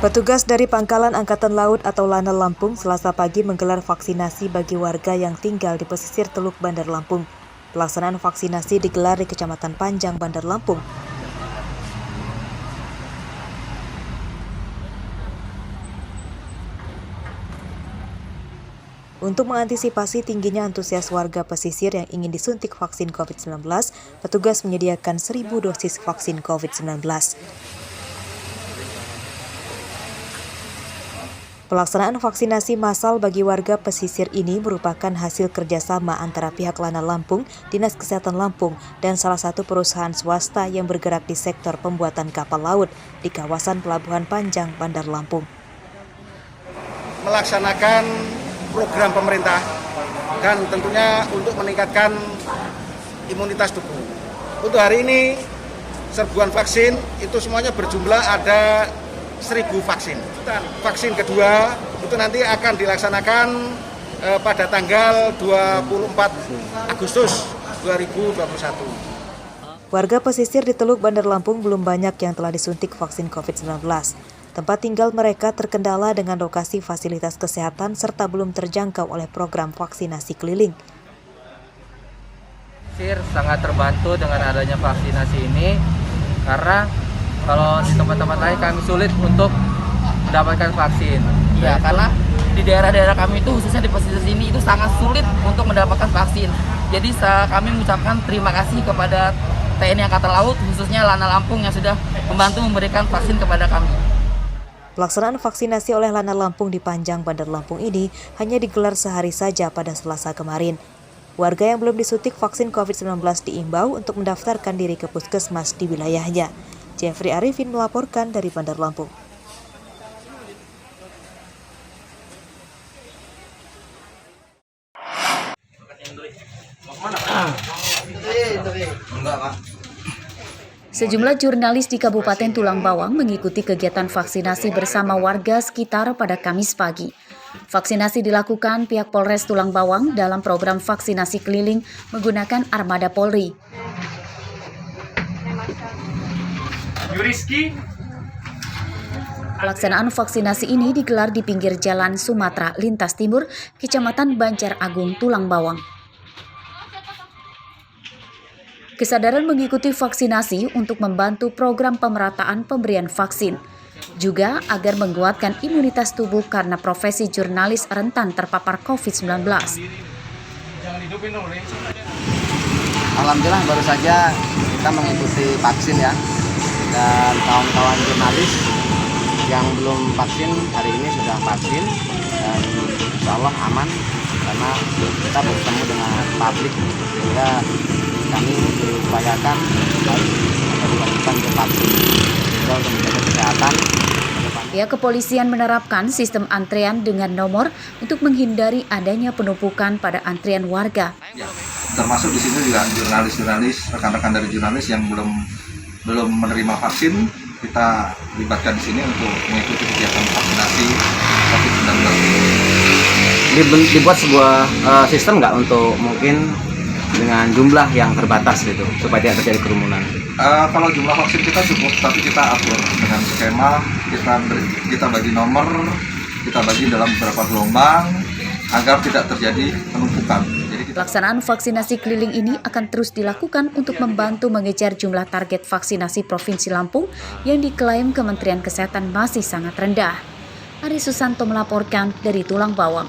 Petugas dari Pangkalan Angkatan Laut atau Lanal Lampung Selasa pagi menggelar vaksinasi bagi warga yang tinggal di pesisir Teluk Bandar Lampung. Pelaksanaan vaksinasi digelar di Kecamatan Panjang, Bandar Lampung. Untuk mengantisipasi tingginya antusias warga pesisir yang ingin disuntik vaksin COVID-19, petugas menyediakan 1.000 dosis vaksin COVID-19. Pelaksanaan vaksinasi massal bagi warga pesisir ini merupakan hasil kerjasama antara pihak Lanal Lampung, Dinas Kesehatan Lampung, dan salah satu perusahaan swasta yang bergerak di sektor pembuatan kapal laut di kawasan Pelabuhan Panjang, Bandar Lampung. Melaksanakan program pemerintah dan tentunya untuk meningkatkan imunitas tubuh. Untuk hari ini serbuan vaksin itu semuanya berjumlah ada 1.000 vaksin. Vaksin kedua itu nanti akan dilaksanakan pada tanggal 24 Agustus 2021. Warga pesisir di Teluk Bandar Lampung belum banyak yang telah disuntik vaksin COVID-19. Tempat tinggal mereka terkendala dengan lokasi fasilitas kesehatan serta belum terjangkau oleh program vaksinasi keliling. Sangat terbantu dengan adanya vaksinasi ini karena kalau di tempat-tempat lain kami sulit untuk mendapatkan vaksin. Iya, karena di daerah-daerah kami itu khususnya di pesisir sini itu sangat sulit untuk mendapatkan vaksin. Jadi kami mengucapkan terima kasih kepada TNI Angkatan Laut khususnya Lanal Lampung yang sudah membantu memberikan vaksin kepada kami. Pelaksanaan vaksinasi oleh Lanal Lampung di Panjang, Bandar Lampung ini hanya digelar sehari saja pada Selasa kemarin. Warga yang belum disuntik vaksin COVID-19 diimbau untuk mendaftarkan diri ke puskesmas di wilayahnya. Jeffrey Arifin melaporkan dari Bandar Lampung. Sejumlah jurnalis di Kabupaten Tulang Bawang mengikuti kegiatan vaksinasi bersama warga sekitar pada Kamis pagi. Vaksinasi dilakukan pihak Polres Tulang Bawang dalam program vaksinasi keliling menggunakan armada Polri. Pelaksanaan vaksinasi ini digelar di pinggir Jalan Sumatera Lintas Timur, Kecamatan Banjar Agung, Tulang Bawang. Kesadaran mengikuti vaksinasi untuk membantu program pemerataan pemberian vaksin, juga agar menguatkan imunitas tubuh karena profesi jurnalis rentan terpapar COVID-19. Alhamdulillah baru saja kita mengikuti vaksin ya, dan kawan-kawan jurnalis yang belum vaksin hari ini sudah vaksin dan insya Allah aman karena kita bertemu dengan publik sehingga kami berupayakan harus diwajibkan untuk vaksin juga untuk menjaga kesehatan. Pihak kepolisian menerapkan sistem antrean dengan nomor untuk menghindari adanya penumpukan pada antrian warga. Ya, termasuk di sini juga jurnalis, rekan-rekan dari jurnalis yang belum menerima vaksin, kita libatkan di sini untuk mengikuti kegiatan vaksinasi COVID-19. Dibuat sebuah sistem nggak untuk mungkin dengan jumlah yang terbatas gitu supaya tidak terjadi kerumunan? Kalau jumlah vaksin kita cukup, tapi kita atur dengan skema, kita bagi nomor, kita bagi dalam beberapa gelombang agar tidak terjadi penumpukan. Pelaksanaan vaksinasi keliling ini akan terus dilakukan untuk membantu mengejar jumlah target vaksinasi Provinsi Lampung yang diklaim Kementerian Kesehatan masih sangat rendah. Ari Susanto melaporkan dari Tulang Bawang.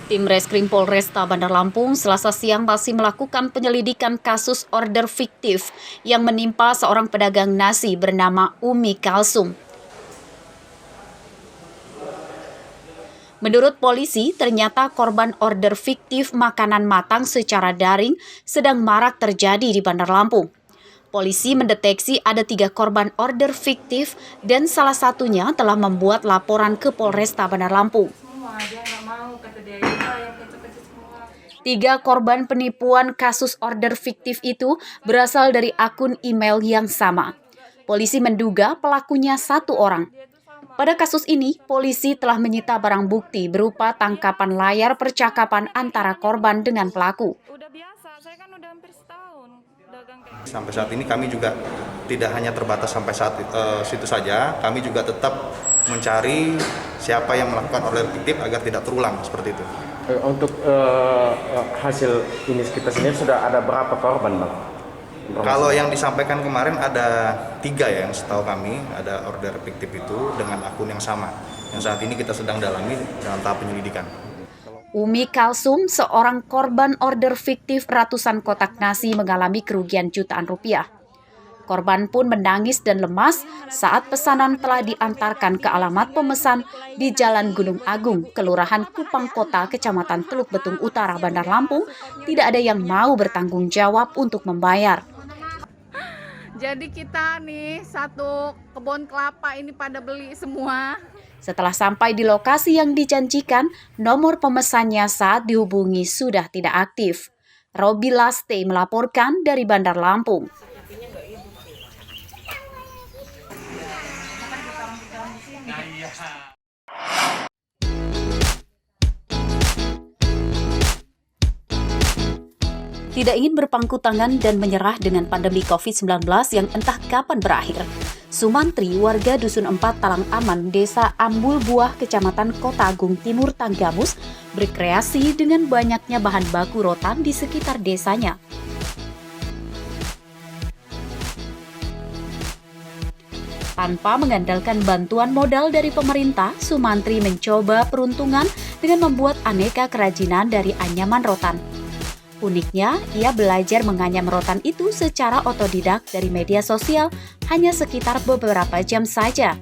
Tim Reskrim Polresta Bandar Lampung Selasa siang masih melakukan penyelidikan kasus order fiktif yang menimpa seorang pedagang nasi bernama Umi Kalsum. Menurut polisi, ternyata korban order fiktif makanan matang secara daring sedang marak terjadi di Bandar Lampung. Polisi mendeteksi ada 3 korban order fiktif dan salah satunya telah membuat laporan ke Polresta Bandar Lampung. 3 korban penipuan kasus order fiktif itu berasal dari akun email yang sama. Polisi menduga pelakunya 1 orang. Pada kasus ini, polisi telah menyita barang bukti berupa tangkapan layar percakapan antara korban dengan pelaku. saya kan udah hampir setahun dagang kayak Sampai saat ini kami juga tidak hanya terbatas sampai situ saja, kami juga tetap mencari siapa yang melakukan order fiktif agar tidak terulang seperti itu. Untuk hasil ini kita sendiri sudah ada berapa korban, Bang? Kalau yang disampaikan kemarin ada 3 ya, yang setahu kami ada order fiktif itu dengan akun yang sama. Yang saat ini kita sedang dalami dalam tahap penyelidikan. Umi Kalsum, seorang korban order fiktif ratusan kotak nasi mengalami kerugian jutaan rupiah. Korban pun menangis dan lemas saat pesanan telah diantarkan ke alamat pemesan di Jalan Gunung Agung, Kelurahan Kupang Kota, Kecamatan Teluk Betung Utara, Bandar Lampung. Tidak ada yang mau bertanggung jawab untuk membayar. Jadi kita nih satu kebun kelapa ini pada beli semua. Setelah sampai di lokasi yang dijanjikan, nomor pemesannya saat dihubungi sudah tidak aktif. Robi Laste melaporkan dari Bandar Lampung. Tidak ingin berpangku tangan dan menyerah dengan pandemi COVID-19 yang entah kapan berakhir, Sumantri, warga Dusun 4 Talang Aman, Desa Ambul Buah, Kecamatan Kota Agung Timur, Tanggamus, berkreasi dengan banyaknya bahan baku rotan di sekitar desanya. Tanpa mengandalkan bantuan modal dari pemerintah, Sumantri mencoba peruntungan dengan membuat aneka kerajinan dari anyaman rotan. Uniknya, ia belajar menganyam rotan itu secara otodidak dari media sosial hanya sekitar beberapa jam saja.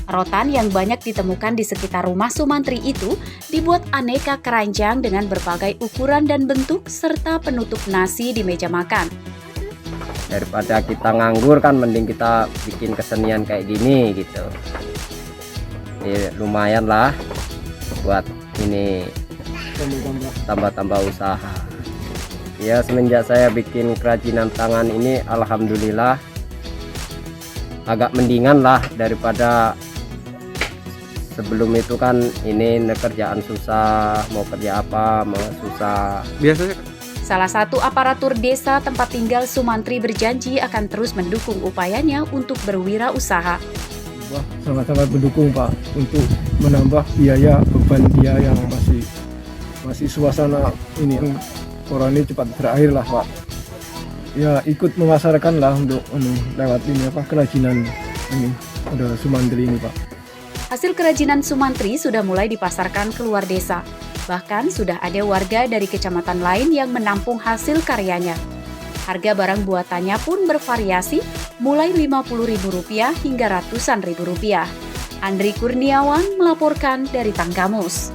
Rotan yang banyak ditemukan di sekitar rumah Sumantri itu dibuat aneka keranjang dengan berbagai ukuran dan bentuk serta penutup nasi di meja makan. Daripada kita nganggur kan mending kita bikin kesenian kayak gini gitu. Lumayan lah buat ini tambah-tambah usaha. Ya, semenjak saya bikin kerajinan tangan ini alhamdulillah agak mendingan lah daripada sebelum itu kan ini kerjaan susah, mau kerja apa mau susah. Biasanya Salah satu aparatur desa tempat tinggal Sumantri berjanji akan terus mendukung upayanya untuk berwirausaha. Sangat-sangat mendukung, Pak, untuk menambah biaya beban dia yang masih suasana ini orang ini cepat berakhir lah, Pak. Ya ikut memasarkan lah untuk lewat ini kerajinan ini ada Sumantri ini, Pak. Hasil kerajinan Sumantri sudah mulai dipasarkan keluar desa. Bahkan sudah ada warga dari kecamatan lain yang menampung hasil karyanya. Harga barang buatannya pun bervariasi, mulai Rp50.000 hingga ratusan ribu rupiah. Andri Kurniawan melaporkan dari Tanggamus.